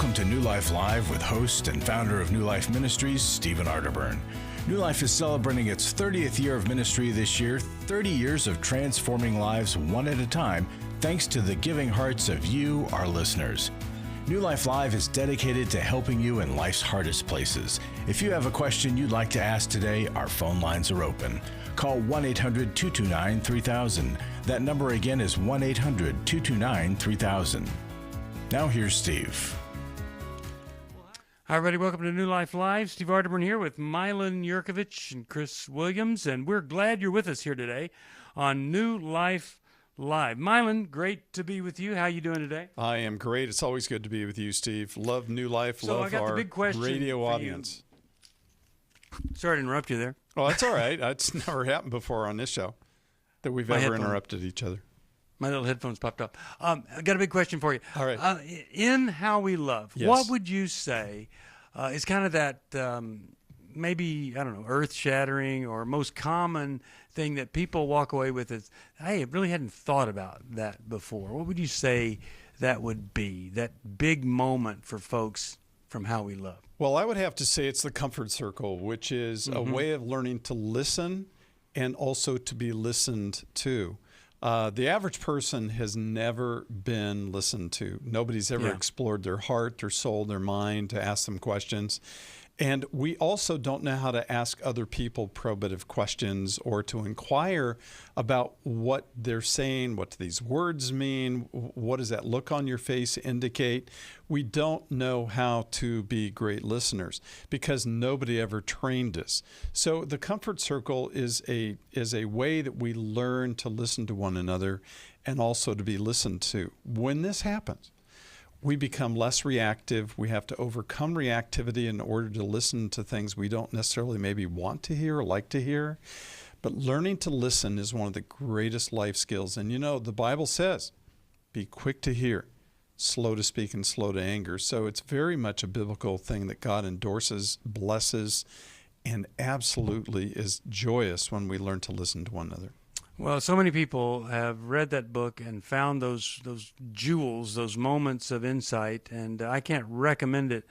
Welcome to New Life Live with host and founder of New Life Ministries, Stephen Arterburn. New Life is celebrating its 30th year of ministry this year, 30 years of transforming lives one at a time, thanks to the giving hearts of you, our listeners. New Life Live is dedicated to helping you in life's hardest places. If you have a question you'd like to ask today, our phone lines are open. Call 1-800-229-3000. That number again is 1-800-229-3000. Now here's Steve. Hi, everybody. Welcome to New Life Live. Steve Arterburn here with Milan, Yerkovich, and Chris Williams, and we're glad you're with us here today on New Life Live. Milan, great to be with you. How are you doing today? I am great. It's always good to be with you, Steve. Love New Life. Love our radio audience. Sorry to interrupt you there. Oh, that's all right. It's never happened before on this show that we've ever interrupted each other. My little headphones popped up. I got a big question for you. All right. In How We Love, yes. What would you say is kind of that maybe, I don't know, earth-shattering or most common thing that people walk away with is, hey, I really hadn't thought about that before. What would you say that would be, that big moment for folks from How We Love? Well, I would have to say it's the comfort circle, which is a way of learning to listen and also to be listened to. The average person has never been listened to. Nobody's ever explored their heart, their soul, their mind to ask them questions. And we also don't know how to ask other people probative questions or to inquire about what they're saying, what do these words mean, what does that look on your face indicate. We don't know how to be great listeners because nobody ever trained us. So the comfort circle is a way that we learn to listen to one another and also to be listened to. When this happens, we become less reactive. We have to overcome reactivity in order to listen to things we don't necessarily maybe want to hear or like to hear. But learning to listen is one of the greatest life skills. And you know, the Bible says, be quick to hear, slow to speak, and slow to anger. So it's very much a biblical thing that God endorses, blesses, and absolutely is joyous when we learn to listen to one another. Well, so many people have read that book and found those jewels, those moments of insight, and I can't recommend it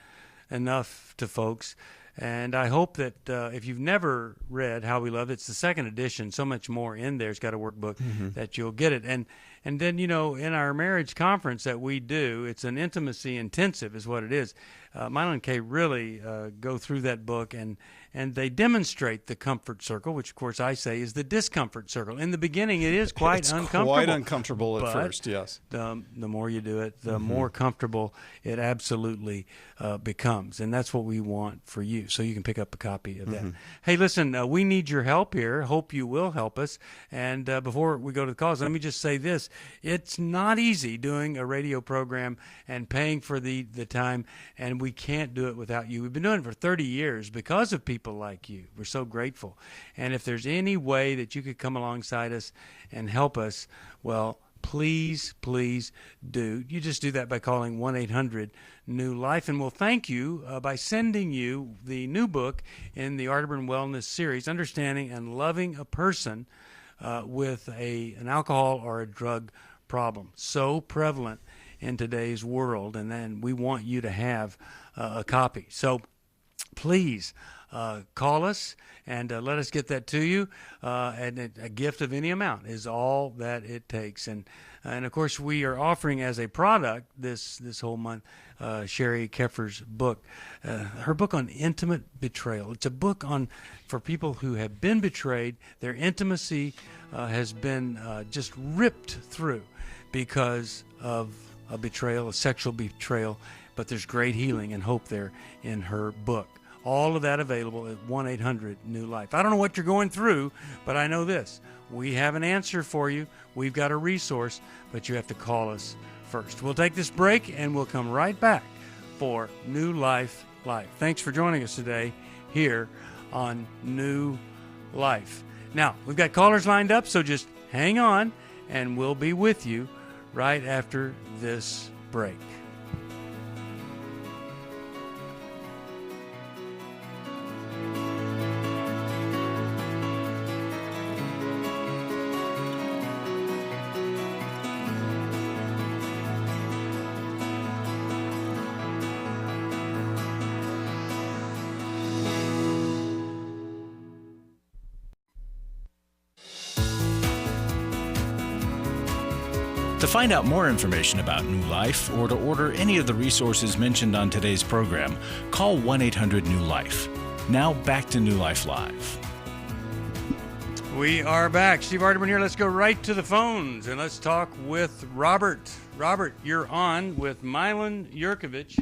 enough to folks. And I hope that if you've never read How We Love, it's the second edition, so much more in there. It's got a workbook that you'll get it. And then, you know, in our marriage conference that we do, it's an intimacy intensive is what it is. Milan and Kay really go through that book and they demonstrate the comfort circle, which of course I say is the discomfort circle. In the beginning, it is quite uncomfortable. It's quite uncomfortable at first, yes. The more you do it, the more comfortable it absolutely becomes. And that's what we want for you. So you can pick up a copy of that. Hey, listen, we need your help here. Hope you will help us. And before we go to the calls, let me just say this. It's not easy doing a radio program and paying for the time, and we can't do it without you. We've been doing it for 30 years because of people like you. We're so grateful. And if there's any way that you could come alongside us and help us, well, please do. You just do that by calling 1-800-NEW-LIFE, and we'll thank you by sending you the new book in the Arterburn Wellness series, Understanding and Loving a Person with an alcohol or a drug problem. So prevalent in today's world, and then we want you to have a copy. So please call us and let us get that to you. And a gift of any amount is all that it takes. And of course, we are offering as a product this whole month Sherry Keffer's book, her book on intimate betrayal. It's a book for people who have been betrayed. Their intimacy has been just ripped through because of a betrayal, a sexual betrayal. But there's great healing and hope there in her book. All of that available at 1-800-NEW-LIFE. I don't know what you're going through, but I know this. We have an answer for you. We've got a resource, but you have to call us first. We'll take this break, and we'll come right back for New Life Live. Thanks for joining us today here on New Life. Now, we've got callers lined up, so just hang on, and we'll be with you right after this break. To find out more information about New Life or to order any of the resources mentioned on today's program, call 1-800-NEW-LIFE. Now back to New Life Live. We are back. Steve Arterburn here. Let's go right to the phones and let's talk with Robert. Robert, you're on with Milan, Yerkovich,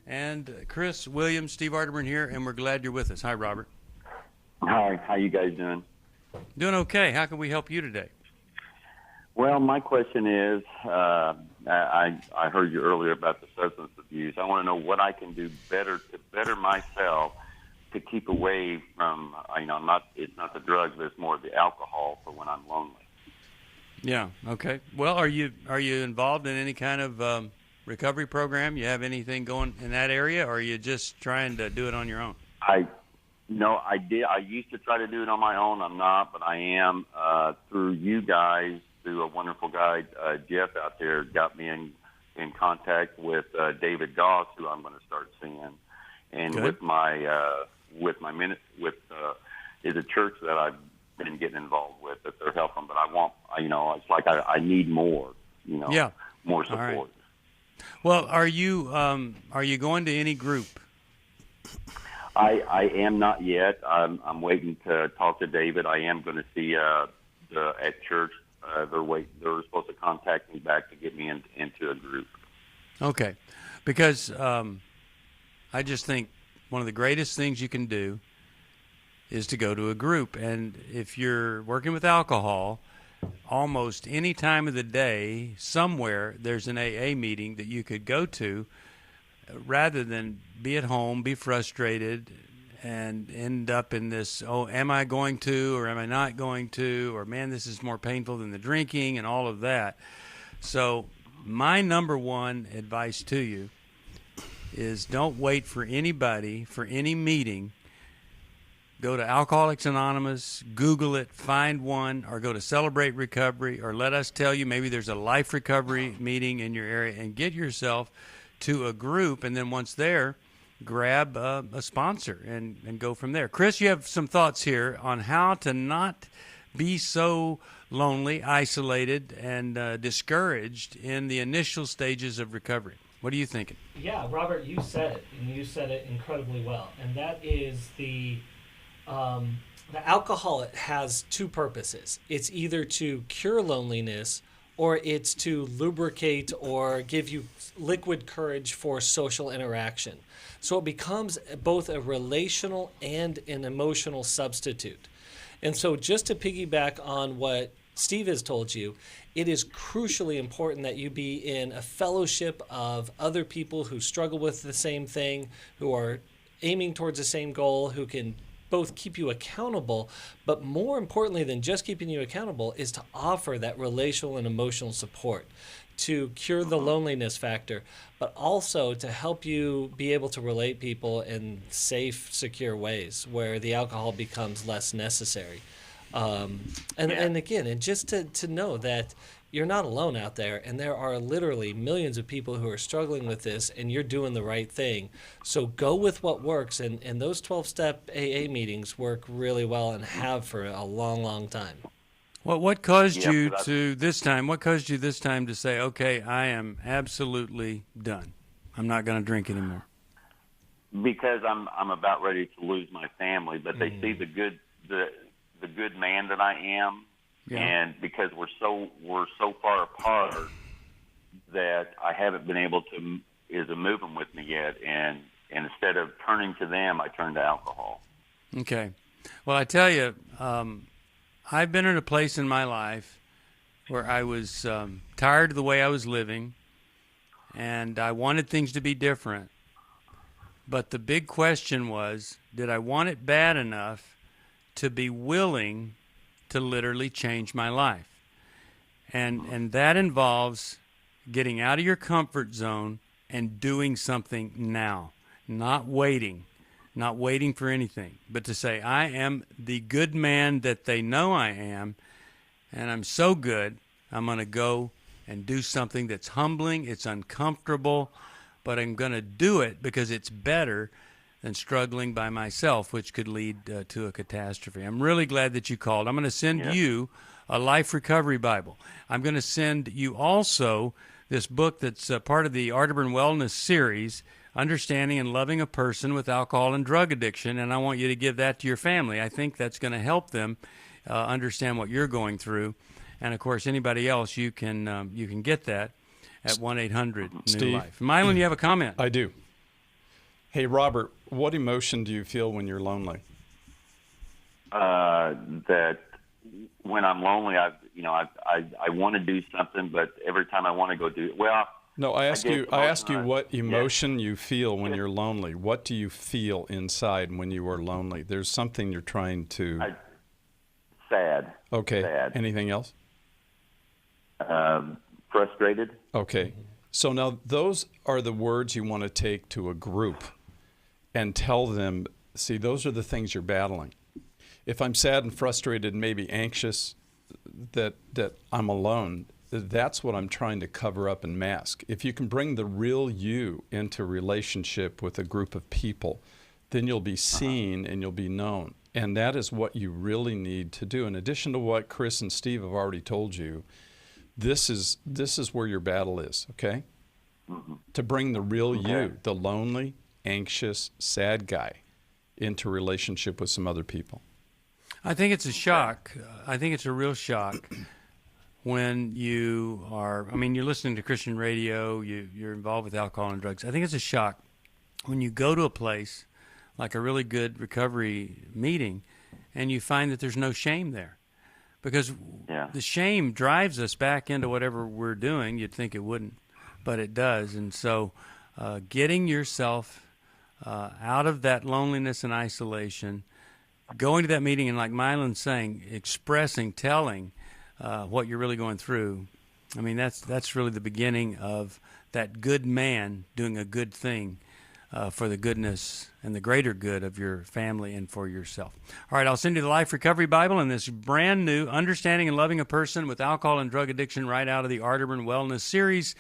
and Chris Williams. Steve Arterburn here, and we're glad you're with us. Hi, Robert. Hi, how you guys doing? Doing okay. How can we help you today? Well, my question is, I heard you earlier about the substance abuse. I want to know what I can do better to better myself to keep away from, it's not the drugs, but it's more the alcohol for when I'm lonely. Yeah. Okay. Well, are you involved in any kind of recovery program? You have anything going in that area, or are you just trying to do it on your own? No, I did. I used to try to do it on my own. I'm not, but I am through you guys. Through a wonderful guy, Jeff out there, got me in contact with David Goss, who I'm going to start seeing, and Good. with my is a church that I've been getting involved with that they're helping. But I want, it's like I need more, Yeah. more support. All right. Well, are you going to any group? I am not yet. I'm waiting to talk to David. I am going to see at church. They're supposed to contact me back to get me into a group. Okay, because I just think one of the greatest things you can do is to go to a group. And if you're working with alcohol, almost any time of the day, somewhere there's an AA meeting that you could go to, rather than be at home, be frustrated, and end up in this, am I going to, or am I not going to, or man, this is more painful than the drinking and all of that. So my number one advice to you is don't wait for anybody, for any meeting. Go to Alcoholics Anonymous, Google it, find one, or go to Celebrate Recovery, or let us tell you maybe there's a life recovery meeting in your area, and get yourself to a group, and then once there, grab a sponsor and go from there. Chris, you have some thoughts here on how to not be so lonely, isolated, and discouraged in the initial stages of recovery. What are you thinking? Yeah, Robert, you said it, and you said it incredibly well. And that is the alcohol has two purposes. It's either to cure loneliness, or it's to lubricate or give you liquid courage for social interaction. So it becomes both a relational and an emotional substitute. And so just to piggyback on what Steve has told you, it is crucially important that you be in a fellowship of other people who struggle with the same thing, who are aiming towards the same goal, who can both keep you accountable, but more importantly than just keeping you accountable is to offer that relational and emotional support to cure the loneliness factor, but also to help you be able to relate people in safe, secure ways where the alcohol becomes less necessary. And again, and just to know that you're not alone out there, and there are literally millions of people who are struggling with this, and you're doing the right thing. So go with what works, and those 12-step AA meetings work really well and have for a long, long time. Well, what caused you to this time? What caused you this time to say, okay, I am absolutely done. I'm not going to drink anymore? Because I'm about ready to lose my family, but they see the good man that I am. Yeah. And because we're so far apart that I haven't been able to move them with me yet, and instead of turning to them, I turn to alcohol. Okay. Well, I tell you, I've been in a place in my life where I was tired of the way I was living, and I wanted things to be different. But the big question was, did I want it bad enough to be willing to literally change my life? And that involves getting out of your comfort zone and doing something now, not waiting for anything, but to say, I am the good man that they know I am, and I'm so good, I'm going to go and do something that's humbling, it's uncomfortable, but I'm going to do it because it's better than struggling by myself, which could lead to a catastrophe. I'm really glad that you called. I'm going to send you a Life Recovery Bible. I'm going to send you also this book that's part of the Arterburn Wellness series, Understanding and Loving a Person with Alcohol and Drug Addiction, and I want you to give that to your family. I think that's going to help them understand what you're going through. And, of course, anybody else, you can get that at 1-800-NEW-LIFE. Milan, you have a comment? I do. Hey, Robert, what emotion do you feel when you're lonely? That when I'm lonely, I want to do something, but every time I want to go do it, No, I ask you what emotion you feel when you're lonely. What do you feel inside when you are lonely? There's something you're trying to... Sad. Okay. Sad. Anything else? Frustrated. Okay. So now those are the words you want to take to a group and tell them, see, those are the things you're battling. If I'm sad and frustrated, maybe anxious that I'm alone, that's what I'm trying to cover up and mask. If you can bring the real you into relationship with a group of people, then you'll be seen and you'll be known. And that is what you really need to do. In addition to what Chris and Steve have already told you, this is where your battle is, okay? Mm-hmm. To bring the real you, the lonely, anxious, sad guy, into relationship with some other people. I think it's a shock. I think it's a real shock when you are, you're listening to Christian radio, you're involved with alcohol and drugs. I think it's a shock when you go to a place like a really good recovery meeting and you find that there's no shame there. Because the shame drives us back into whatever we're doing. You'd think it wouldn't, but it does. And so getting yourself out of that loneliness and isolation, going to that meeting and, like Milan's saying, expressing, telling what you're really going through, that's really the beginning of that good man doing a good thing for the goodness and the greater good of your family and for yourself. All right, I'll send you the Life Recovery Bible and this brand new Understanding and Loving a Person with Alcohol and Drug Addiction right out of the Arterburn Wellness series.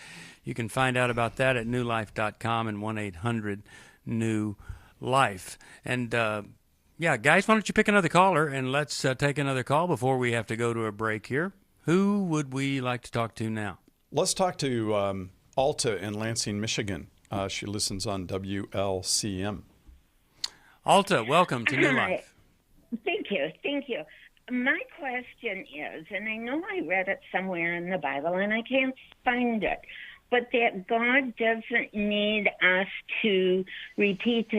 You can find out about that at newlife.com and 1-800-NEW-LIFE. And, guys, why don't you pick another caller and let's take another call before we have to go to a break here. Who would we like to talk to now? Let's talk to Alta in Lansing, Michigan. She listens on WLCM. Alta, welcome to New Life. Thank you. My question is, and I know I read it somewhere in the Bible and I can't find it, but that God doesn't need us to repeat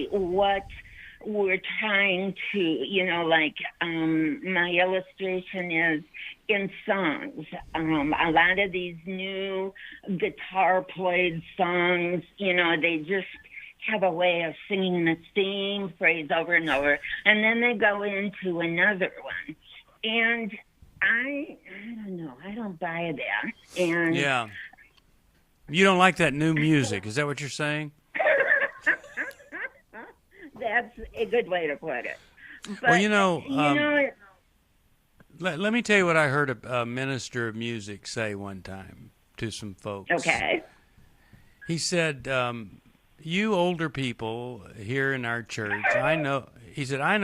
what we're trying to, my illustration is in songs. A lot of these new guitar played songs, they just have a way of singing the same phrase over and over, and then they go into another one. And I don't know, I don't buy that. And yeah. You don't like that new music, is that what you're saying? That's a good way to put it. Well, But, let me tell you what I heard a minister of music say one time to some folks. Okay. He said, you older people here in our church, I know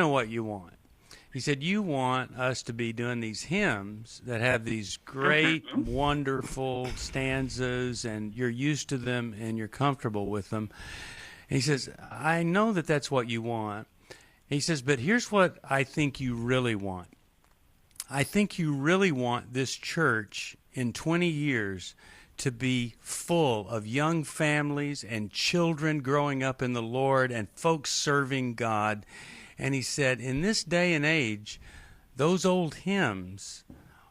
what you want. He said, you want us to be doing these hymns that have these great, wonderful stanzas, and you're used to them and you're comfortable with them. And he says, I know that that's what you want. He says, but here's what I think you really want. I think you really want this church in 20 years to be full of young families and children growing up in the Lord and folks serving God. And he said, in this day and age, those old hymns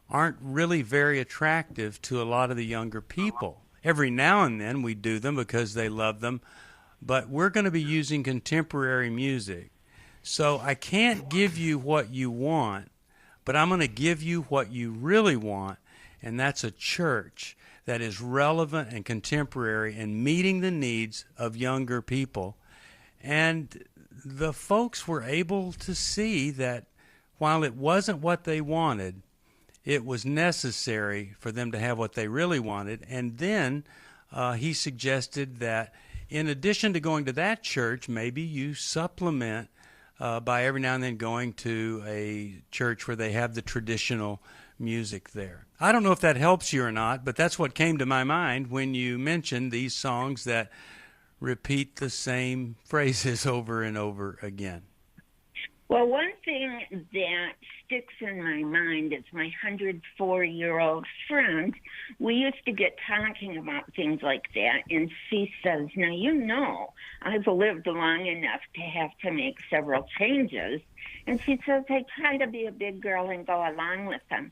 aren't really very attractive to a lot of the younger people. Every now and then we do them because they love them, but we're going to be using contemporary music. So I can't give you what you want, but I'm going to give you what you really want, and that's a church that is relevant and contemporary and meeting the needs of younger people. And the folks were able to see that while it wasn't what they wanted, it was necessary for them to have what they really wanted. And then he suggested that in addition to going to that church, maybe you supplement by every now and then going to a church where they have the traditional music there. I don't know if that helps you or not, but that's what came to my mind when you mentioned these songs that repeat the same phrases over and over again. Well, one thing that sticks in my mind is my 104-year-old friend. We used to get talking about things like that, and she says, now, you know, I've lived long enough to have to make several changes. And she says, I try to be a big girl and go along with them.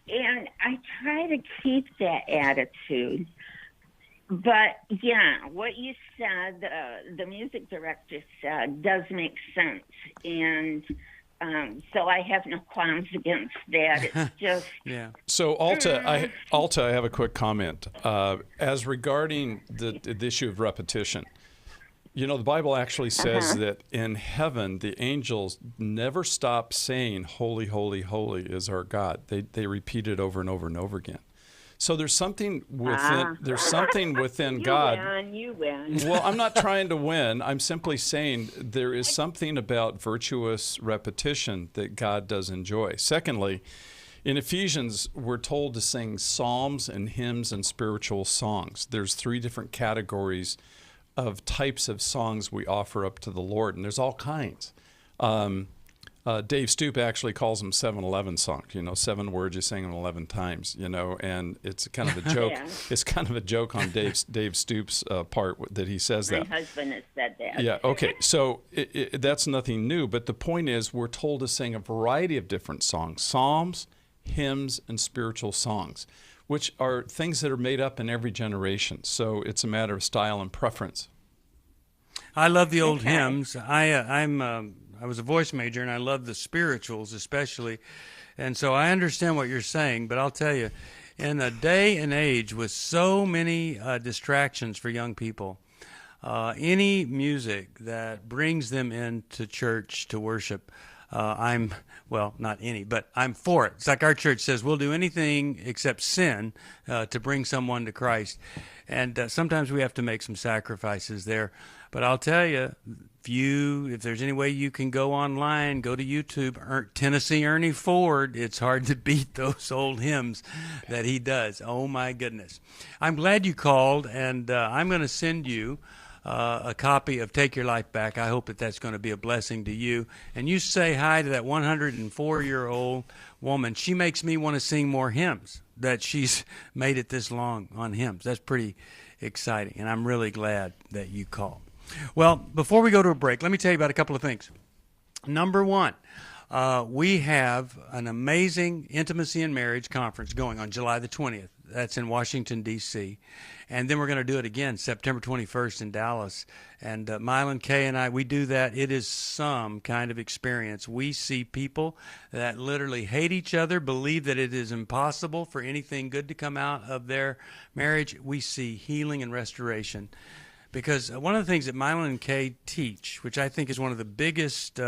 And I try to keep that attitude. But, yeah, what you said, the music director said, does make sense. And so I have no qualms against that. It's just... Yeah. So, Alta, I have a quick comment. As regarding the issue of repetition, you know, the Bible actually says that in heaven, the angels never stop saying, holy, holy, holy is our God. They repeat it over and over and over again. So there's something within God. You win. Well, I'm not trying to win. I'm simply saying there is something about virtuous repetition that God does enjoy. Secondly, in Ephesians, we're told to sing psalms and hymns and spiritual songs. There's 3 different categories of types of songs we offer up to the Lord, and there's all kinds. Dave Stoop actually calls them 7-11 songs. You know, 7 words, you sing them 11 times. You know, and it's kind of a joke. Yeah. It's kind of a joke on Dave Stoop's part that he says that. My husband has said that. Yeah. Okay. So that's nothing new. But the point is, we're told to sing a variety of different songs: psalms, hymns, and spiritual songs, which are things that are made up in every generation. So it's a matter of style and preference. I love the old hymns. I was a voice major, and I love the spirituals especially. And so I understand what you're saying, but I'll tell you, in a day and age with so many distractions for young people, any music that brings them into church to worship, not any, but I'm for it. It's like our church says, we'll do anything except sin to bring someone to Christ. And sometimes we have to make some sacrifices there. But I'll tell you, if there's any way you can go online, go to YouTube, Tennessee Ernie Ford. It's hard to beat those old hymns that he does. Oh, my goodness. I'm glad you called, and I'm going to send you a copy of Take Your Life Back. I hope that's going to be a blessing to you. And you say hi to that 104-year-old woman. She makes me want to sing more hymns, that she's made it this long on hymns. That's pretty exciting, and I'm really glad that you called. Well, before we go to a break, let me tell you about a couple of things. Number one, we have an amazing Intimacy in Marriage conference going on July the 20th. That's in Washington, D.C. And then we're going to do it again September 21st in Dallas. And Milan, Kay, and I, we do that. It is some kind of experience. We see people that literally hate each other, believe that it is impossible for anything good to come out of their marriage. We see healing and restoration. Because one of the things that Milan and Kay teach, which I think is one of the biggest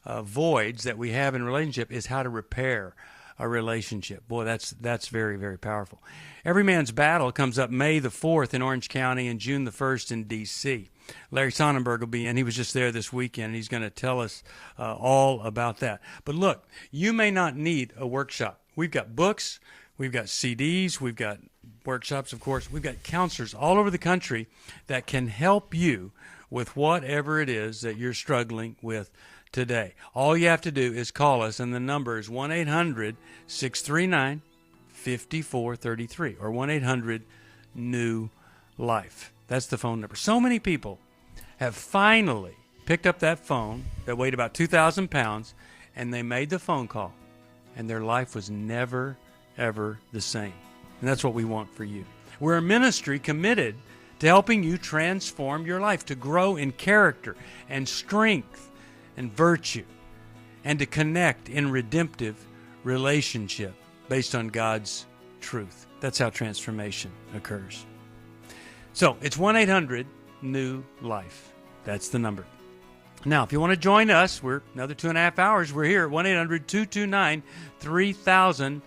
voids that we have in a relationship, is how to repair a relationship. Boy, that's very, very powerful. Every Man's Battle comes up May the 4th in Orange County and June the 1st in D.C. Larry Sonnenberg will be in. He was just there this weekend. And he's going to tell us all about that. But look, you may not need a workshop. We've got books. We've got CDs. We've got workshops, of course. We've got counselors all over the country that can help you with whatever it is that you're struggling with today. All you have to do is call us, and the number is 1-800-639-5433 or 1-800-NEW-LIFE. That's the phone number. So many people have finally picked up that phone that weighed about 2,000 pounds, and they made the phone call, and their life was never, ever the same. And that's what we want for you. We're a ministry committed to helping you transform your life, to grow in character and strength and virtue, and to connect in redemptive relationship based on God's truth. That's how transformation occurs. So it's 1-800-NEW-LIFE. That's the number. Now, if you want to join us, we're another 2.5 hours. We're here at 1-800-229-3000.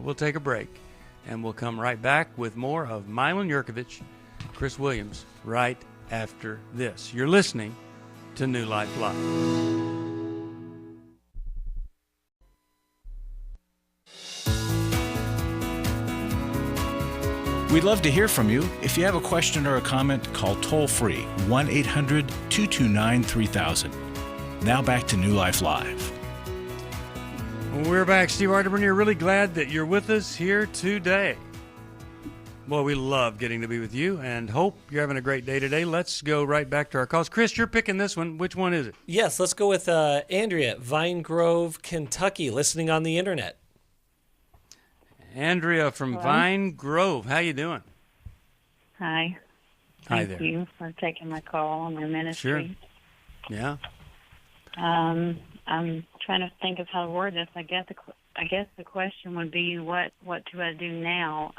We'll take a break, and we'll come right back with more of Milan Yerkovich, Chris Williams, right after this. You're listening to New Life Live. We'd love to hear from you. If you have a question or a comment, call toll-free 1-800-229-3000. Now back to New Life Live. We're back. Steve Arterburn here. Really glad that you're with us here today. Well, we love getting to be with you and hope you're having a great day today. Let's go right back to our calls. Chris, you're picking this one. Which one is it? Yes, let's go with Andrea, Vine Grove, Kentucky, listening on the internet. Andrea from Vine Grove. How you doing? Hi. Hi Thank there. you for taking my call on my ministry. Sure. Yeah. I'm trying to think of how to word this. I guess the question would be, what do I do now?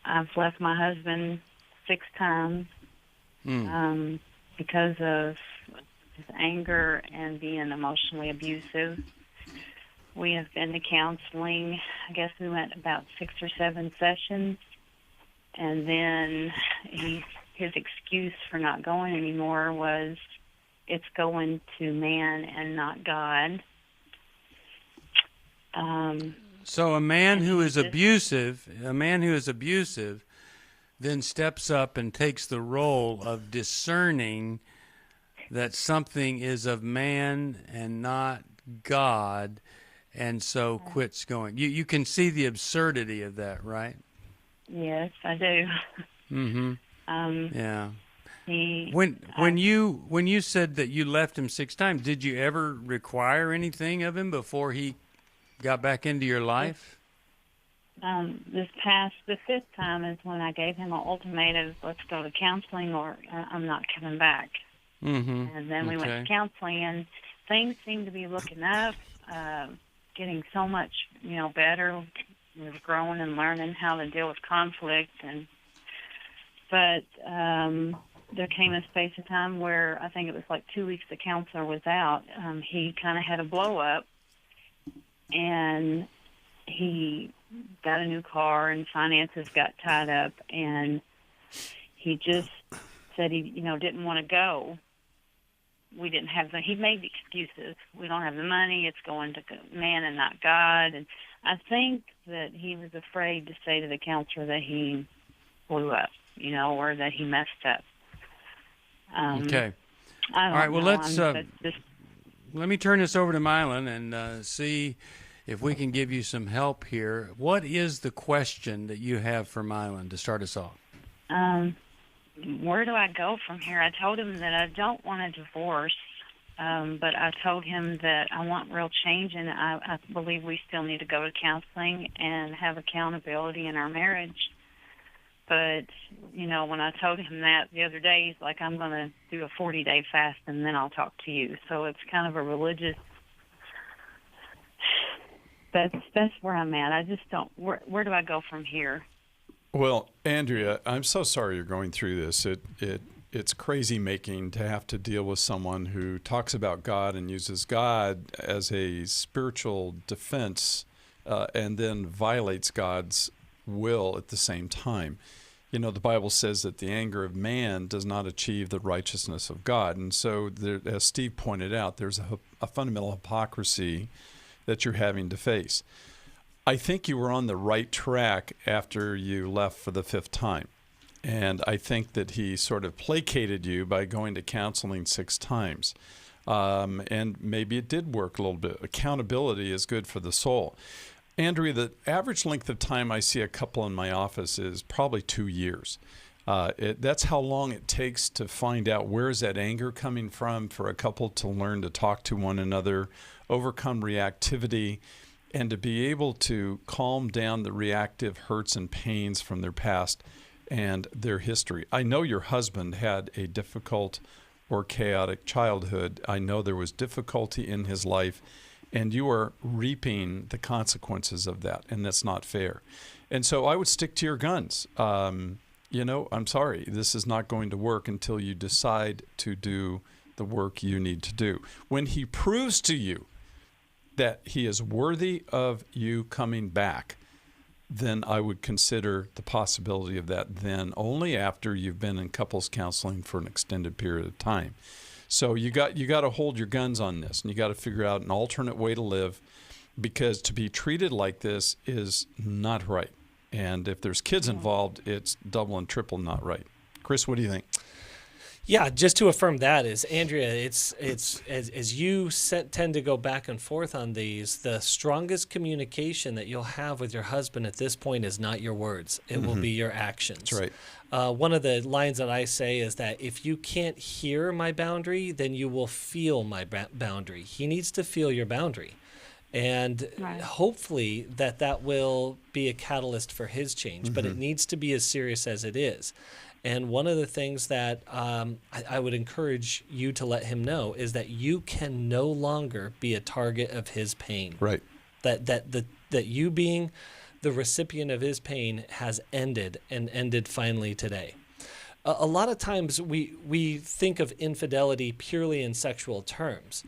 I've left my husband 6 times because of his anger and being emotionally abusive. We have been to counseling. I guess we went about 6 or 7 sessions, and then his excuse for not going anymore was it's going to man and not God. So a man who is abusive, then steps up and takes the role of discerning that something is of man and not God, and so quits going. You can see the absurdity of that, right? Yes, I do. Mm-hmm. Yeah. When you you said that you left him 6 times, did you ever require anything of him before he got back into your life? the 5th time is when I gave him an ultimatum: let's go to counseling, or I'm not coming back. Mm-hmm. And then we went to counseling, and things seemed to be looking up, getting so much, better. We were growing and learning how to deal with conflict, but there came a space of time where I think it was like 2 weeks the counselor was out. He kind of had a blow up, and he got a new car, and finances got tied up, and he just said he, didn't want to go. We didn't have he made excuses. We don't have the money. It's going to man and not God. And I think that he was afraid to say to the counselor that he blew up, or that he messed up. Okay. All right. Well, let's let me turn this over to Milan and see if we can give you some help here. What is the question that you have for Milan to start us off? Where do I go from here? I told him that I don't want a divorce, but I told him that I want real change, and I believe we still need to go to counseling and have accountability in our marriage. But, when I told him that the other day, he's like, I'm going to do a 40-day fast, and then I'll talk to you. So it's kind of a religious... That's where I'm at. I just don't... Where do I go from here? Well, Andrea, I'm so sorry you're going through this. It's crazy making to have to deal with someone who talks about God and uses God as a spiritual defense and then violates God's will at the same time. The Bible says that the anger of man does not achieve the righteousness of God. And so, as Steve pointed out, there's a fundamental hypocrisy that you're having to face. I think you were on the right track after you left for the 5th time. And I think that he sort of placated you by going to counseling 6 times. And maybe it did work a little bit. Accountability is good for the soul. Andrea, the average length of time I see a couple in my office is probably 2 years. That's how long it takes to find out where is that anger coming from, for a couple to learn to talk to one another, overcome reactivity, and to be able to calm down the reactive hurts and pains from their past and their history. I know your husband had a difficult or chaotic childhood. I know there was difficulty in his life, and you are reaping the consequences of that, and that's not fair. And so I would stick to your guns. I'm sorry, this is not going to work until you decide to do the work you need to do. When he proves to you that he is worthy of you coming back, then I would consider the possibility of that then only after you've been in couples counseling for an extended period of time. So you got to hold your guns on this, and you got to figure out an alternate way to live, because to be treated like this is not right. And if there's kids involved, it's double and triple not right. Chris, what do you think? Yeah, just to affirm that is, Andrea, it's as you tend to go back and forth on these, the strongest communication that you'll have with your husband at this point is not your words. It will be your actions. That's right. One of the lines that I say is that if you can't hear my boundary, then you will feel my boundary. He needs to feel your boundary. And hopefully that will be a catalyst for his change, but it needs to be as serious as it is. And one of the things that I would encourage you to let him know is that you can no longer be a target of his pain. Right. That you being the recipient of his pain has ended, and ended finally today. A lot of times we think of infidelity purely in sexual terms.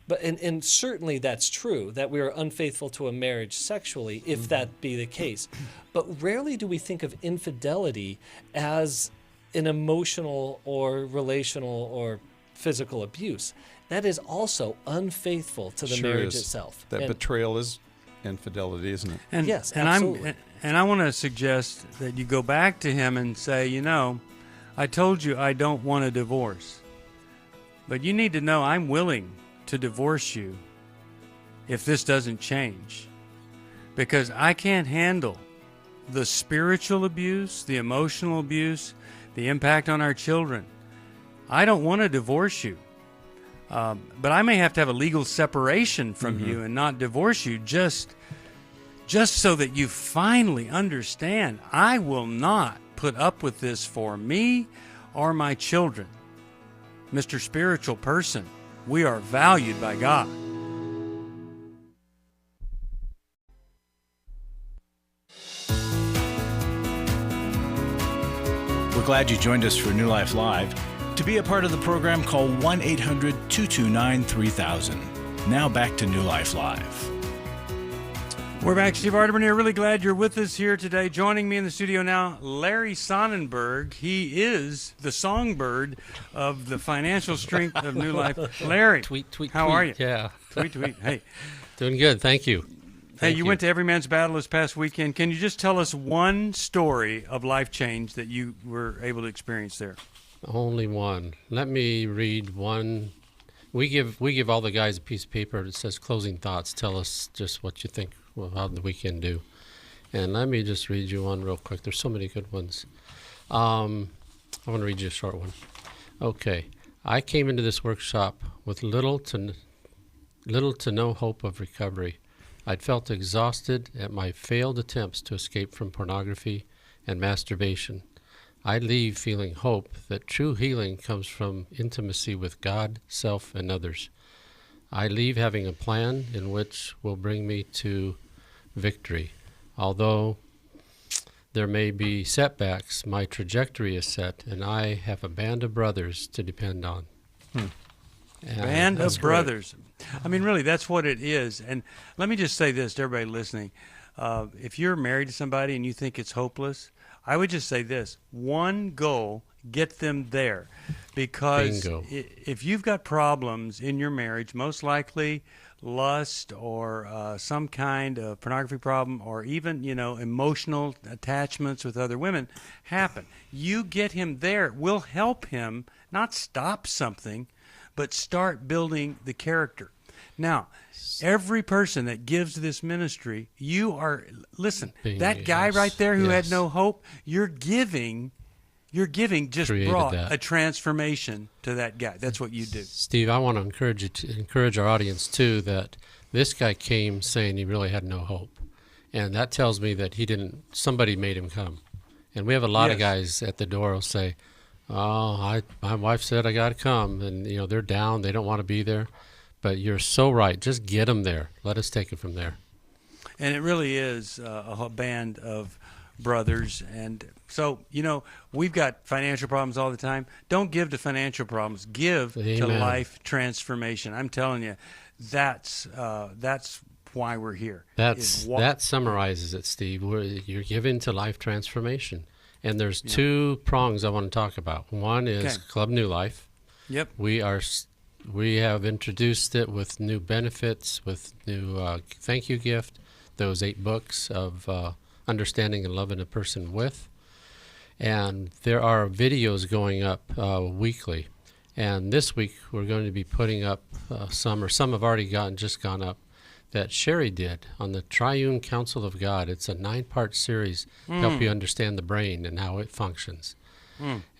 But and certainly that's true, that we are unfaithful to a marriage sexually, if that be the case. But rarely do we think of infidelity as an emotional or relational or physical abuse. That is also unfaithful to the marriage itself. That betrayal is infidelity, isn't it? And, yes, and absolutely. I want to suggest that you go back to him and say, I told you I don't want a divorce. But you need to know I'm willing to divorce you if this doesn't change, because I can't handle the spiritual abuse, the emotional abuse, the impact on our children. I don't want to divorce you, but I may have to have a legal separation from you and not divorce you, just so that you finally understand I will not put up with this for me or my children. Mr. Spiritual Person, we are valued by God. We're glad you joined us for New Life Live. To be a part of the program, call 1-800-229-3000. Now back to New Life Live. We're back. Steve Arterburn here. Really glad you're with us here today. Joining me in the studio now, Larry Sonnenberg. He is the songbird of the financial strength of New Life. Larry, tweet. How are you? Yeah. Tweet. Hey. Doing good. Thank you. Hey, you went to Every Man's Battle this past weekend. Can you just tell us one story of life change that you were able to experience there? Only one. Let me read one. We give all the guys a piece of paper that says closing thoughts. Tell us just what you think. Well, how did the weekend do? And let me just read you one real quick. There's so many good ones. I want to read you a short one. Okay. I came into this workshop with little to no hope of recovery. I'd felt exhausted at my failed attempts to escape from pornography and masturbation. I leave feeling hope that true healing comes from intimacy with God, self, and others. I leave having a plan in which will bring me to victory. Although there may be setbacks, my trajectory is set, and I have a band of brothers to depend on. Band of brothers. I mean, really, that's what it is. And let me just say this to everybody listening. If you're married to somebody and you think it's hopeless, I would just say this. One goal, get them there. Because if you've got problems in your marriage, most likely lust or some kind of pornography problem or even, emotional attachments with other women happen. You get him there. We'll help him not stop something, but start building the character. Now, every person that gives this ministry, that guy right there who had no hope, your giving just brought a transformation to that guy. That's what you do. Steve, I want to encourage our audience too, that this guy came saying he really had no hope. And that tells me that somebody made him come. And we have a lot of guys at the door who say, my wife said I got to come. And, they're down. They don't want to be there. But you're so right. Just get them there. Let us take it from there. And it really is a band of brothers. And so, we've got financial problems all the time. Don't give to financial problems. Give to life transformation. I'm telling you, that's That's why we're here. That summarizes it, Steve. You're given to life transformation. And there's two prongs I want to talk about. One is Club New Life. Yep. We have introduced it with new benefits, with new thank you gift, those 8 books of understanding and loving a person with. And there are videos going up weekly. And this week we're going to be putting up some have already gone up, that Sherry did on the Triune Council of God. It's a 9-part series to help you understand the brain and how it functions.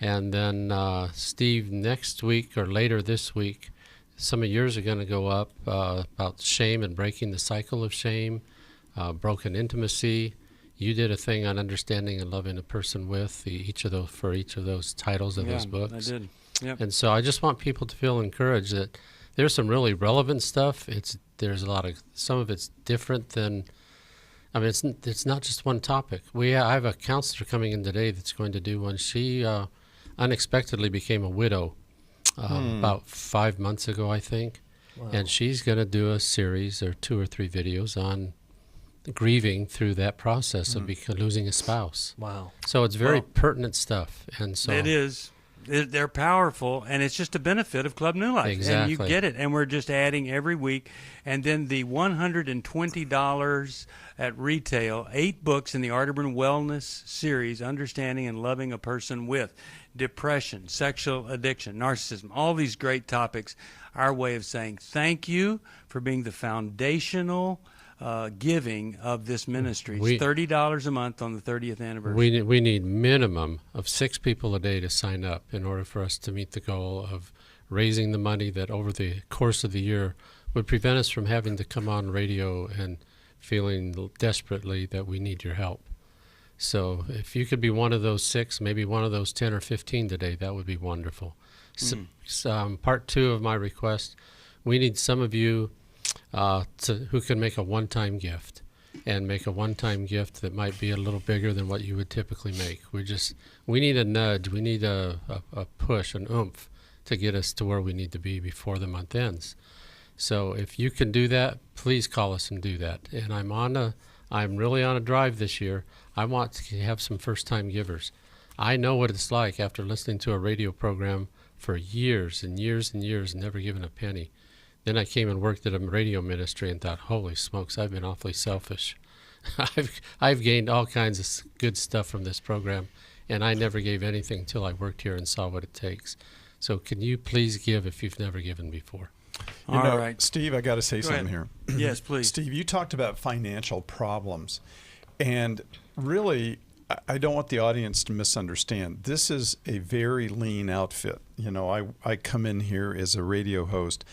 And then Steve, next week or later this week, some of yours are going to go up about shame and breaking the cycle of shame, broken intimacy. You did a thing on understanding and loving a person with each of those titles of those books. I did. Yep. And so I just want people to feel encouraged that there's some really relevant stuff. There's a lot of, some of it's different than, I mean, it's not just one topic. I have a counselor coming in today that's going to do one. She unexpectedly became a widow about 5 months ago, I think. Wow. And she's going to do a series or 2 or 3 videos on grieving through that process of losing a spouse. Wow. So it's very pertinent stuff. And so it is. They're powerful, and it's just a benefit of Club New Life. Exactly. And you get it, and we're just adding every week. And then the $120 at retail, 8 books in the Arterburn Wellness series, Understanding and Loving a Person with Depression, Sexual Addiction, Narcissism, all these great topics. Our way of saying thank you for being the foundational giving of this ministry. It's $30 a month on the 30th anniversary. We need minimum of 6 people a day to sign up in order for us to meet the goal of raising the money that over the course of the year would prevent us from having to come on radio and feeling desperately that we need your help. So if you could be one of those 6, maybe one of those 10 or 15 today, that would be wonderful. Part 2 of my request, we need some of you who can make a one-time gift, and make a one-time gift that might be a little bigger than what you would typically make. We need a nudge, we need a push, an oomph to get us to where we need to be before the month ends. So if you can do that, please call us and do that. And I'm really on a drive this year. I want to have some first-time givers. I know what it's like after listening to a radio program for years and years and years and never given a penny. Then I came and worked at a radio ministry and thought, holy smokes, I've been awfully selfish. I've gained all kinds of good stuff from this program, and I never gave anything until I worked here and saw what it takes. So can you please give if you've never given before? All right. Steve, I got to say something here. Yes, please. Steve, you talked about financial problems, and really, I don't want the audience to misunderstand. This is a very lean outfit. You know, I come in here as a radio host,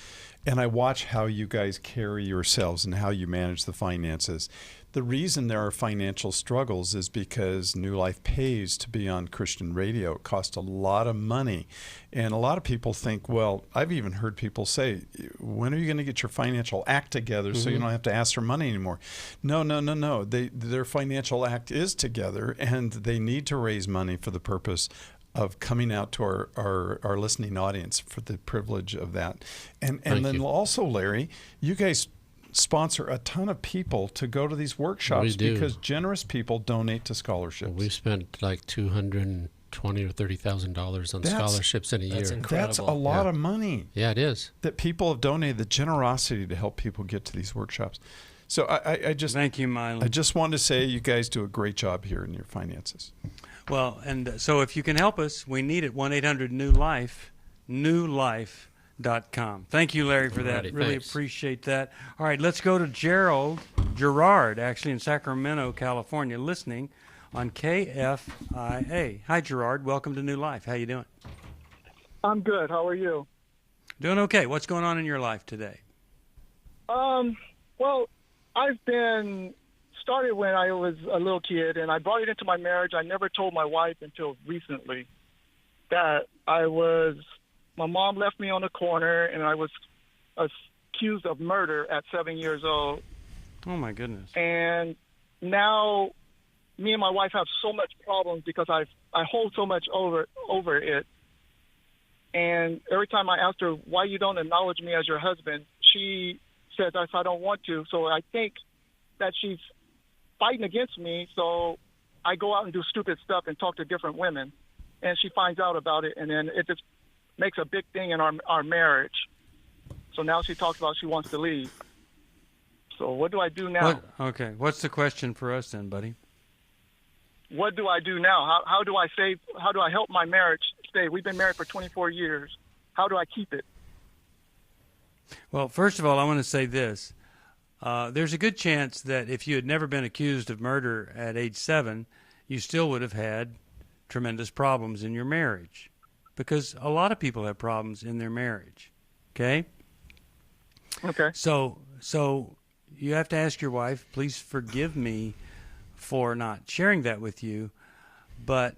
and I watch how you guys carry yourselves and how you manage the finances. The reason there are financial struggles is because New Life pays to be on Christian radio. It costs a lot of money. And a lot of people think, well, I've even heard people say, when are you going to get your financial act together so you don't have to ask for money anymore? No. Their financial act is together, and they need to raise money for the purpose of coming out to our listening audience, for the privilege of that. And then also, Larry, you guys sponsor a ton of people to go to these workshops because generous people donate to scholarships. We've spent like $220,000 or $30,000 on scholarships in a year. That's incredible. That's a lot of money. Yeah, it is. That people have donated, the generosity to help people get to these workshops. So I just thank you, Milan. I just wanted to say you guys do a great job here in your finances. Well, and so if you can help us, we need it. 1-800-NEW-LIFE, newlife.com. Thank you, Larry, for that. Really appreciate that. All right, let's go to Gerard, actually in Sacramento, California, listening on KFIA. Hi, Gerard. Welcome to New Life. How you doing? I'm good. How are you? Doing okay. What's going on in your life today? Well, I've been started when I was a little kid, and I brought it into my marriage. I never told my wife until recently that my mom left me on the corner, and I was accused of murder at 7 years old. Oh, my goodness. And now me and my wife have so much problems because I hold so much over it. And every time I asked her, why you don't acknowledge me as your husband, she says if I don't want to. So I think that she's fighting against me. So I go out and do stupid stuff and talk to different women, and she finds out about it, and then it just makes a big thing in our marriage. So now she talks about she wants to leave. So what do I do now? Okay, what's the question for us then, buddy? What do I do now? How do I help my marriage stay? We've been married for 24 years. How do I keep it? Well, first of all, I want to say this. There's a good chance that if you had never been accused of murder at age 7, you still would have had tremendous problems in your marriage, because a lot of people have problems in their marriage. Okay? Okay. So you have to ask your wife, please forgive me for not sharing that with you, but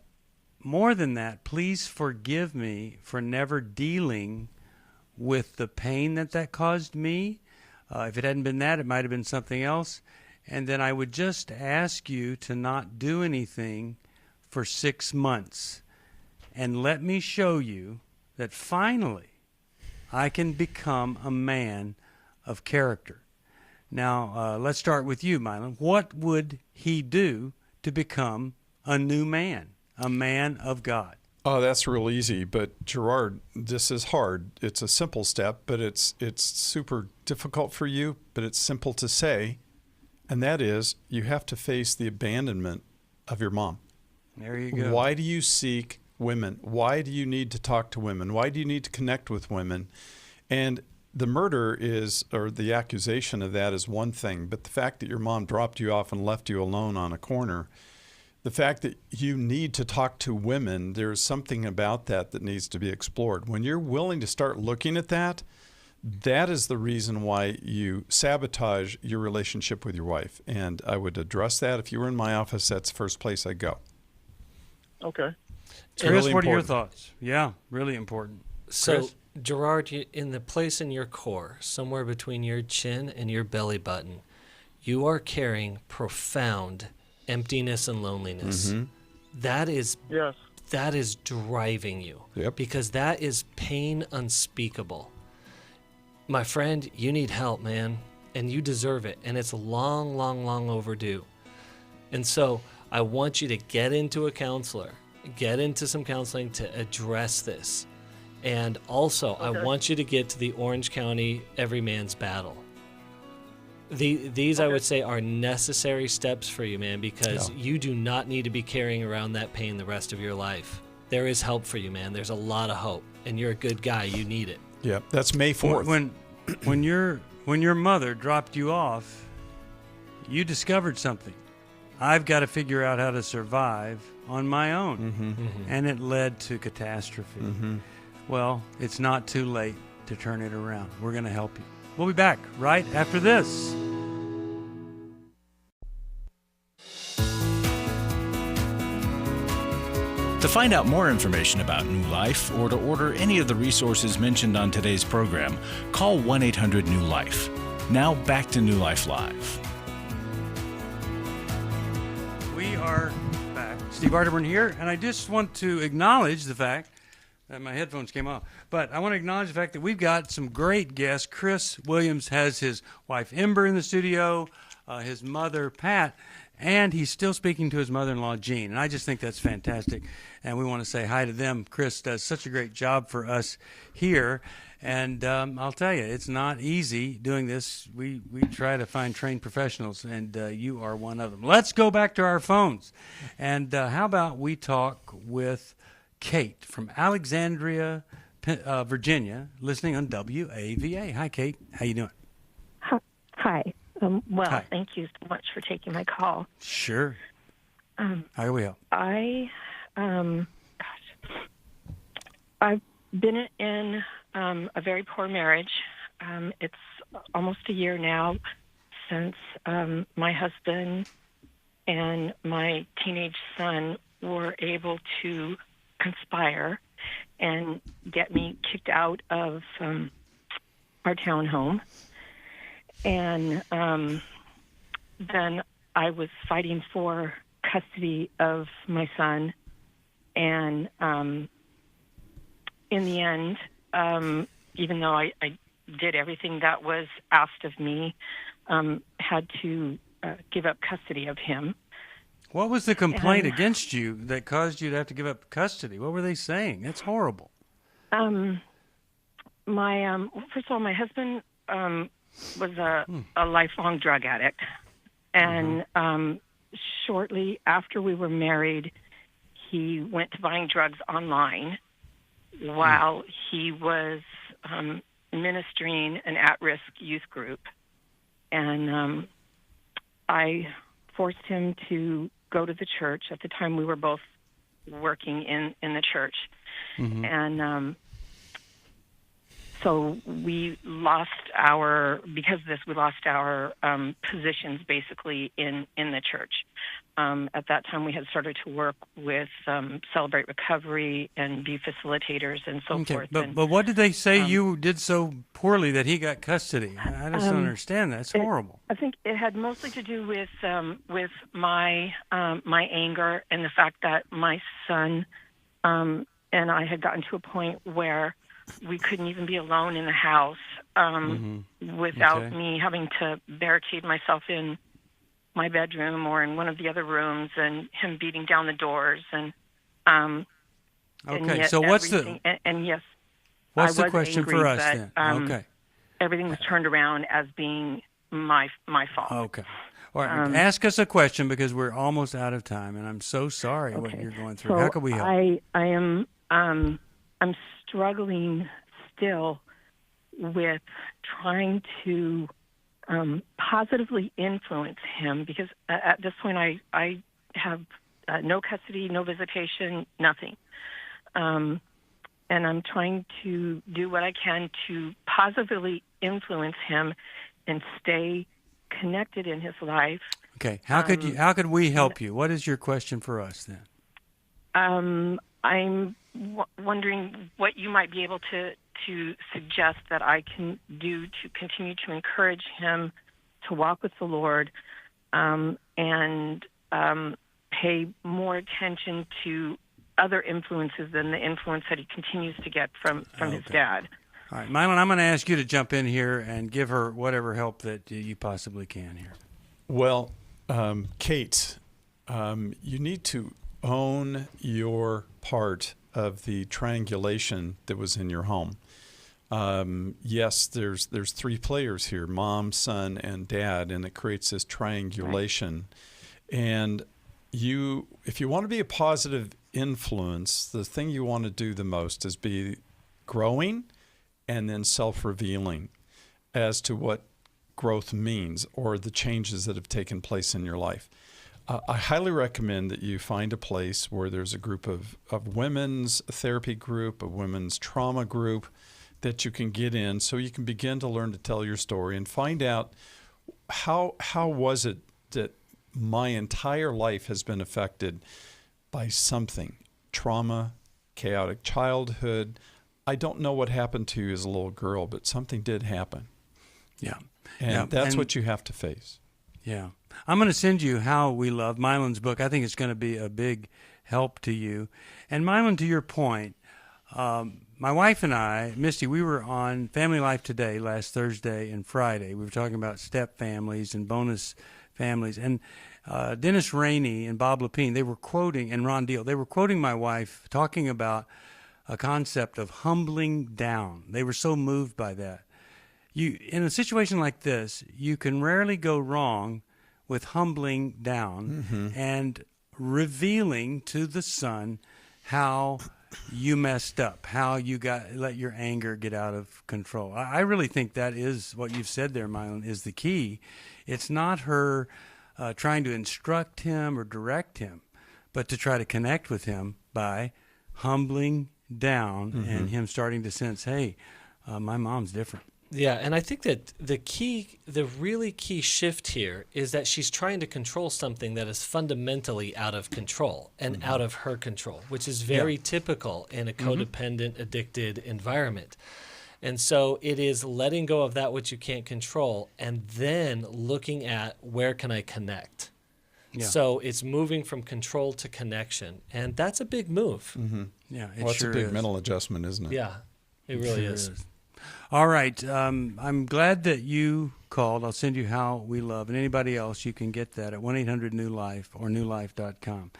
more than that, please forgive me for never dealing with the pain that caused me. If it hadn't been that, it might have been something else. And then I would just ask you to not do anything for 6 months. And let me show you that finally I can become a man of character. Now, let's start with you, Milan. What would he do to become a new man, a man of God? Oh, that's real easy. But Gerard, this is hard. It's a simple step, but it's super difficult for you, but it's simple to say. And that is, you have to face the abandonment of your mom. There you go. Why do you seek women? Why do you need to talk to women? Why do you need to connect with women? And the murder is, or the accusation of that is one thing, but the fact that your mom dropped you off and left you alone on a corner, the fact that you need to talk to women, there's something about that needs to be explored. When you're willing to start looking at that, that is the reason why you sabotage your relationship with your wife. And I would address that. If you were in my office, that's the first place I'd go. Okay. Chris, really what are your important. thoughts? Yeah, really important. So, Chris? Gerard, in the place in your core, somewhere between your chin and your belly button, you are carrying profound emptiness and loneliness. Mm-hmm. That is driving you. Yep. Because that is pain unspeakable. My friend, you need help, man, and you deserve it, and it's long, long, long overdue. And so I want you to get into a counselor, get into some counseling to address this. And also, I want you to get to the Orange County Every Man's Battle. These I would say, are necessary steps for you, man, because you do not need to be carrying around that pain the rest of your life. There is help for you, man. There's a lot of hope, and you're a good guy. You need it. Yeah, that's May 4th. When your mother dropped you off, you discovered something. I've got to figure out how to survive on my own. Mm-hmm. Mm-hmm. And it led to catastrophe. Mm-hmm. Well, it's not too late to turn it around. We're going to help you. We'll be back right after this. To find out more information about New Life or to order any of the resources mentioned on today's program, call 1-800-NEW-LIFE. Now back to New Life Live. We are back. Steve Arterburn here, and I just want to acknowledge the fact that my headphones came off. But I want to acknowledge the fact that we've got some great guests. Chris Williams has his wife Ember in the studio, his mother Pat, and he's still speaking to his mother-in-law Jean. And I just think that's fantastic, and we want to say hi to them. Chris does such a great job for us here. And I'll tell you, it's not easy doing this. We try to find trained professionals, and you are one of them. Let's go back to our phones. And how about we talk with Kate from Alexandria, Virginia, listening on WAVA. Hi, Kate. How you doing? Hi. Hi. Thank you so much for taking my call. Sure. How can we help? I've been in a very poor marriage. It's almost a year now since my husband and my teenage son were able to conspire and get me kicked out of our townhome. And then I was fighting for custody of my son. And in the end, even though I did everything that was asked of me, had to give up custody of him. What was the complaint against you that caused you to have to give up custody? What were they saying? That's horrible. First of all, my husband was a lifelong drug addict, and shortly after we were married, he went to buying drugs online while he was ministering an at-risk youth group, and I forced him to go to the church. At the time, we were both working in the church, and so we lost our positions basically in the church. At that time, we had started to work with Celebrate Recovery and be facilitators and so forth. But what did they say you did so poorly that he got custody? I just don't understand that. It's horrible. I think it had mostly to do with my my anger and the fact that my son and I had gotten to a point where we couldn't even be alone in the house without me having to barricade myself in my bedroom or in one of the other rooms, and him beating down the doors. And okay, so what's yes, what's I the question angry, for us but, then? Everything was turned around as being my fault. Okay. All right. Ask us a question because we're almost out of time, and I'm so sorry what you're going through. So How can we help? I am I'm struggling still with trying to positively influence him, because at this point I have no custody, no visitation, nothing. And I'm trying to do what I can to positively influence him and stay connected in his life. Okay. How could we help you? What is your question for us then? I'm wondering what you might be able to suggest that I can do to continue to encourage him to walk with the Lord, and pay more attention to other influences than the influence that he continues to get from his dad. All right, Milan, I'm going to ask you to jump in here and give her whatever help that you possibly can here. Well, Kate, you need to own your part of the triangulation that was in your home. Yes, there's three players here, mom, son, and dad, and it creates this triangulation. Right. And if you want to be a positive influence, the thing you want to do the most is be growing and then self-revealing as to what growth means or the changes that have taken place in your life. I highly recommend that you find a place where there's a group of women's therapy group, a women's trauma group that you can get in, so you can begin to learn to tell your story and find out how was it that my entire life has been affected by something, trauma, chaotic childhood. I don't know what happened to you as a little girl, but something did happen. Yeah. And that's what you have to face. Yeah. I'm going to send you How We Love, Milan's book. I think it's going to be a big help to you. And Milan, to your point, my wife and I, Misty, we were on Family Life Today last Thursday and Friday. We were talking about step families and bonus families. And Dennis Rainey and Bob Lepine, they were quoting, and Ron Deal, they were quoting my wife talking about a concept of humbling down. They were so moved by that. In a situation like this, you can rarely go wrong with humbling down and revealing to the son how you messed up, how you let your anger get out of control. I really think that is what you've said there, Milan, is the key. It's not her trying to instruct him or direct him, but to try to connect with him by humbling down and him starting to sense, hey, my mom's different. Yeah, and I think that the really key shift here is that she's trying to control something that is fundamentally out of control and out of her control, which is very typical in a codependent, addicted environment. And so it is letting go of that which you can't control and then looking at where can I connect. Yeah. So it's moving from control to connection, and that's a big move. Yeah, it's a big mental adjustment, isn't it? Yeah, it really is. All right. I'm glad that you called. I'll send you How We Love. And anybody else, you can get that at 1-800-NEW-LIFE or newlife.com.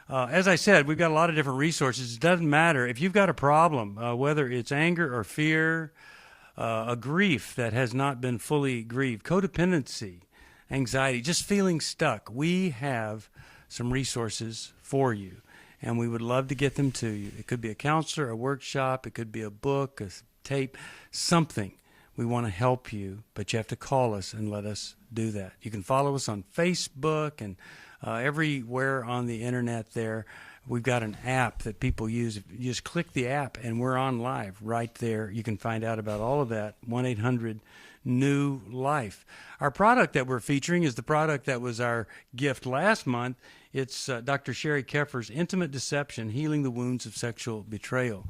As I said, we've got a lot of different resources. It doesn't matter. If you've got a problem, whether it's anger or fear, a grief that has not been fully grieved, codependency, anxiety, just feeling stuck, we have some resources for you. And we would love to get them to you. It could be a counselor, a workshop, it could be a book, a tape, something. We want to help you, but you have to call us and let us do that. You can follow us on Facebook and everywhere on the internet there. We've got an app that people use. If you just click the app and we're on live right there. You can find out about all of that, 1-800-NEW-LIFE. Our product that we're featuring is the product that was our gift last month. It's Dr. Sherry Keffer's Intimate Deception, Healing the Wounds of Sexual Betrayal.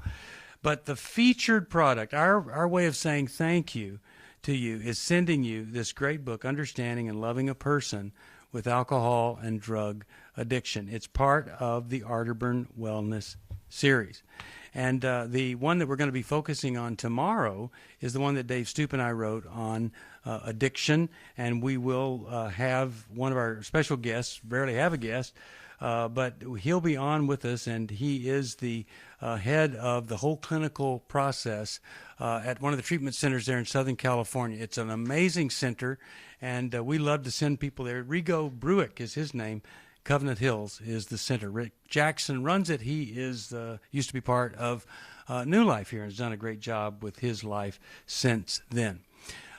But the featured product, our way of saying thank you to you, is sending you this great book, Understanding and Loving a Person with Alcohol and Drug Addiction. It's part of the Arterburn Wellness series. And the one that we're going to be focusing on tomorrow is the one that Dave Stoop and I wrote on addiction. And we will have one of our special guests, rarely have a guest, but he'll be on with us, and he is the head of the whole clinical process at one of the treatment centers there in Southern California. It's an amazing center, and we love to send people there. Rigo Bruick is his name. Covenant Hills is the center. Rick Jackson runs it. He is used to be part of New Life here and has done a great job with his life since then.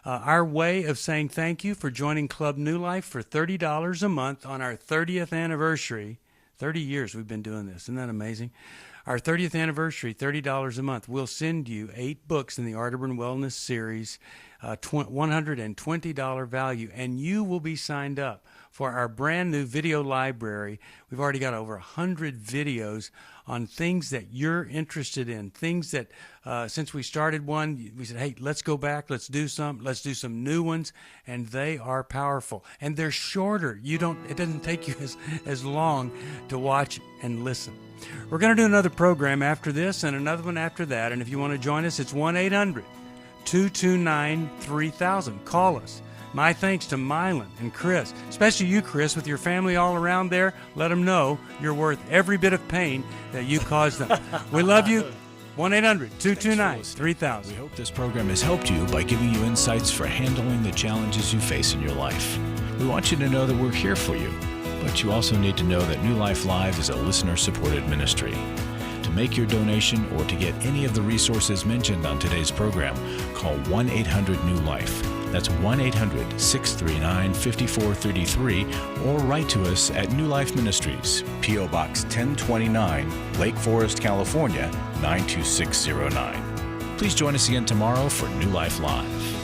Our way of saying thank you for joining Club New Life for $30 a month on our 30th anniversary. 30 years we've been doing this. Isn't that amazing? Our 30th anniversary, $30 a month. We'll send you 8 books in the Arterburn Wellness series, $120 value, and you will be signed up for our brand new video library. We've already got over 100 videos on things that you're interested in, things that since we started one, we said, hey, let's go back, let's do some new ones, and they are powerful. And they're shorter. It doesn't take you as long to watch and listen. We're going to do another program after this and another one after that, and if you want to join us, it's 1-800-229-3000. Call us. My thanks to Milan and Chris, especially you, Chris, with your family all around there. Let them know you're worth every bit of pain that you caused them. We love you. 1-800-229-3000. We hope this program has helped you by giving you insights for handling the challenges you face in your life. We want you to know that we're here for you, but you also need to know that New Life Live is a listener-supported ministry. To make your donation or to get any of the resources mentioned on today's program, call 1-800-NEW-LIFE. That's 1-800-639-5433, or write to us at New Life Ministries, P.O. Box 1029, Lake Forest, California, 92609. Please join us again tomorrow for New Life Live.